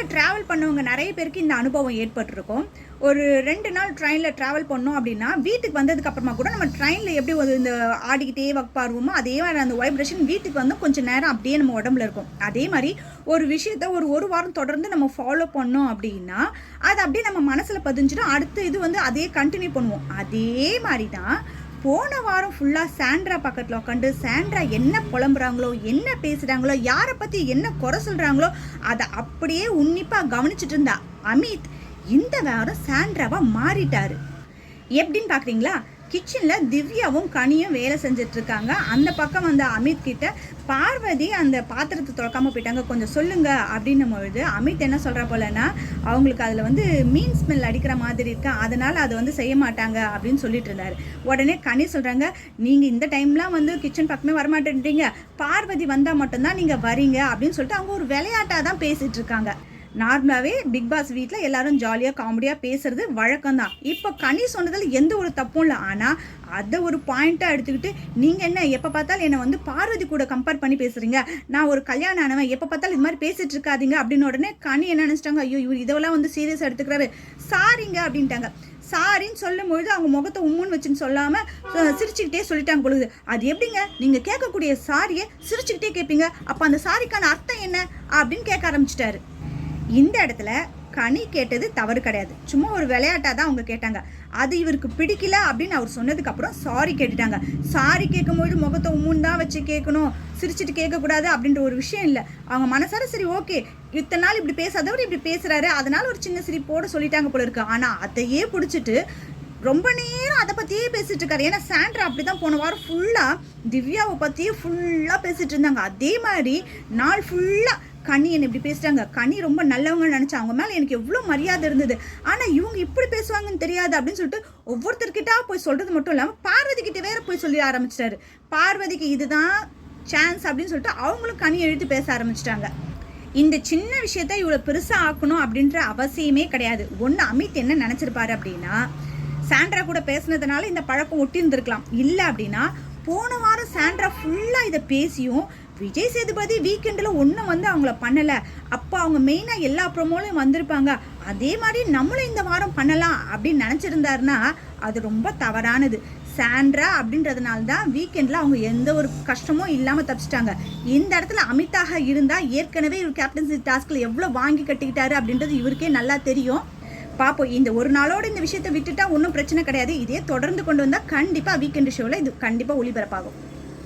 ட்ரெயினில் ட்ராவல் பண்ணவங்க நிறைய பேருக்கு இந்த அனுபவம் ஏற்பட்டிருக்கும். ஒரு 2 நாள் ட்ரெயினில் ட்ராவல் பண்ணோம் அப்படின்னா, வீட்டுக்கு வந்ததுக்கப்புறமா கூட நம்ம ட்ரெயினில் எப்படி ஒரு இந்த ஆடிக்கிட்டே உட்காருவோமோ, அதே மாதிரி அந்த வைப்ரேஷன் வீட்டுக்கு வந்து கொஞ்சம் நேரம் அப்படியே நம்ம உடம்புல இருக்கும். அதே மாதிரி ஒரு விஷயத்த ஒரு வாரம் தொடர்ந்து நம்ம ஃபாலோ பண்ணோம் அப்படின்னா, அது அப்படியே நம்ம மனசில் பதிஞ்சிடும். அடுத்து இது வந்து அதே கண்டினியூ பண்ணுவோம். அதே மாதிரி தான் போன வாரம் ஃபுல்லாக சாண்ட்ரா பக்கத்தில் உட்காந்து சாண்ட்ரா என்ன புலம்புறாங்களோ, என்ன பேசுகிறாங்களோ, யாரை பற்றி என்ன குறை சொல்கிறாங்களோ, அதை அப்படியே உன்னிப்பாக கவனிச்சுட்டு இருந்தா அமித் இந்த வாரம் சாண்ட்ராவாக மாறிட்டாரு. எப்படின்னு பார்க்குறீங்களா? கிச்சனில் திவ்யாவும் கனியும் வேலை செஞ்சிட்ருக்காங்க. அந்த பக்கம் வந்து அமித் கிட்ட பார்வதி அந்த பாத்திரத்தை திறக்காமல் போயிட்டாங்க, கொஞ்சம் சொல்லுங்க அப்படின்னும் பொழுது அமித் என்ன சொல்கிற போலன்னா, அவங்களுக்கு அதில் வந்து மீன் ஸ்மெல் அடிக்கிற மாதிரி இருக்கு, அதனால் அதை வந்து செய்ய மாட்டாங்க அப்படின்னு சொல்லிட்டு இருந்தாரு. உடனே கனி சொல்கிறாங்க, நீங்கள் இந்த டைம்லாம் வந்து கிச்சன் பக்கமே வரமாட்டேன்றீங்க, பார்வதி வந்தால் மட்டும்தான் நீங்கள் வரீங்க அப்படின்னு சொல்லிட்டு அவங்க ஒரு விளையாட்டாக தான் பேசிகிட்டு இருக்காங்க. நார்மலாகவே பிக் பாஸ் வீட்டில் எல்லாரும் ஜாலியாக காமெடியாக பேசுறது வழக்கம்தான். இப்போ கனி சொன்னதில் எந்த ஒரு தப்பும் இல்லை. ஆனால் அதை ஒரு பாயிண்ட்டாக எடுத்துக்கிட்டு நீங்கள் என்ன எப்போ பார்த்தாலும் என்னை வந்து பார்வதி கூட கம்பேர் பண்ணி பேசுகிறீங்க, நான் ஒரு கல்யாணம் ஆனவன், எப்போ பார்த்தாலும் இது மாதிரி பேசிகிட்டு இருக்காதீங்க அப்படின்னு உடனே கனி என்ன நினச்சிட்டாங்க, ஐயோ இவர் இதெல்லாம் வந்து சீரியஸாக எடுத்துக்கிறாரு, சாரிங்க அப்படின்ட்டாங்க. சாரின்னு சொல்லும்பொழுது அவங்க முகத்தை உம்முன்னு வச்சுன்னு சொல்லாமல் சிரிச்சுக்கிட்டே சொல்லிட்டாங்க பொழுது. அது எப்படிங்க நீங்கள் கேட்கக்கூடிய சாரியை சிரிச்சுக்கிட்டே கேட்பீங்க, அப்போ அந்த சாரிக்கான அர்த்தம் என்ன அப்படின்னு கேட்க ஆரம்பிச்சிட்டாரு. இந்த இடத்துல கனி கேட்டது தவறு கிடையாது, சும்மா ஒரு விளையாட்டாக தான் அவங்க கேட்டாங்க. அது இவருக்கு பிடிக்கல அப்படின்னு அவர் சொன்னதுக்கப்புறம் சாரி கேட்டுட்டாங்க. சாரி கேட்கும்போது முகத்தை உம்முன்னு தான் வச்சு கேட்கணும், சிரிச்சுட்டு கேட்கக்கூடாது அப்படின்ற ஒரு விஷயம் இல்லை. அவங்க மனசார சரி ஓகே இத்தனை நாள் இப்படி பேசாதவர் இப்படி பேசுகிறாரு, அதனால ஒரு சின்ன சிரிப்போடு சொல்லிட்டாங்க போல இருக்கு. ஆனால் அதையே பிடிச்சிட்டு ரொம்ப நேரம் அதை பற்றியே பேசிகிட்டு இருக்காரு. ஏன்னா சாண்ட்ரா அப்படி தான் போன வாரம் ஃபுல்லாக திவ்யாவை பற்றியே ஃபுல்லாக பேசிகிட்டு இருந்தாங்க. அதே மாதிரி நாள் ஃபுல்லாக கனி என்னை இப்படி பேசுகிறாங்க, கனி ரொம்ப நல்லவங்கன்னு நினச்சா, அவங்க மேலே எனக்கு எவ்வளோ மரியாதை இருந்தது, ஆனால் இவங்க இப்படி பேசுவாங்கன்னு தெரியாது அப்படின்னு சொல்லிட்டு ஒவ்வொருத்தர்கிட்டா போய் சொல்கிறது மட்டும் இல்லாமல் பார்வதி கிட்ட வேற போய் சொல்லி ஆரம்பிச்சிட்டாரு. பார்வதிக்கு இதுதான் சான்ஸ் அப்படின்னு சொல்லிட்டு அவங்களும் கனி எழுத்து பேச ஆரம்பிச்சிட்டாங்க. இந்த சின்ன விஷயத்த இவ்வளோ பெருசாக ஆக்கணும் அப்படின்ற அவசியமே கிடையாது. ஒன்று அமித் என்ன நினச்சிருப்பாரு அப்படின்னா, சாண்ட்ரா கூட பேசுனதுனால இந்த பழக்கம் ஒட்டி இருந்திருக்கலாம். இல்லை அப்படின்னா போன வாரம் சாண்ட்ரா ஃபுல்லாக இதை பேசியும் விஜய் சேதுபதி வீக்கெண்டில் ஒன்றும் வந்து அவங்கள பண்ணலை, அப்போ அவங்க மெயினாக எல்லா ப்ரோமோலையும் வந்திருப்பாங்க, அதே மாதிரி நம்மளும் இந்த வாரம் பண்ணலாம் அப்படின்னு நினச்சிருந்தாருன்னா அது ரொம்ப தவறானது. சாண்ட்ரா அப்படின்றதுனால தான் வீக்கெண்டில் அவங்க எந்த ஒரு கஷ்டமும் இல்லாமல் தப்பிச்சிட்டாங்க. இந்த இடத்துல அமிதாக இருந்தால் ஏற்கனவே இவர் கேப்டன்சி டாஸ்கில் எவ்வளோ வாங்கி கட்டிக்கிட்டாரு அப்படின்றது இவருக்கே நல்லா தெரியும். பார்ப்போம், இந்த ஒரு நாளோடு இந்த விஷயத்தை விட்டுட்டா ஒன்றும் பிரச்சனை கிடையாது. இதே தொடர்ந்து கொண்டு வந்தால் கண்டிப்பாக வீக்கெண்டு ஷோவில் இது கண்டிப்பாக ஒளிபரப்பாகும்.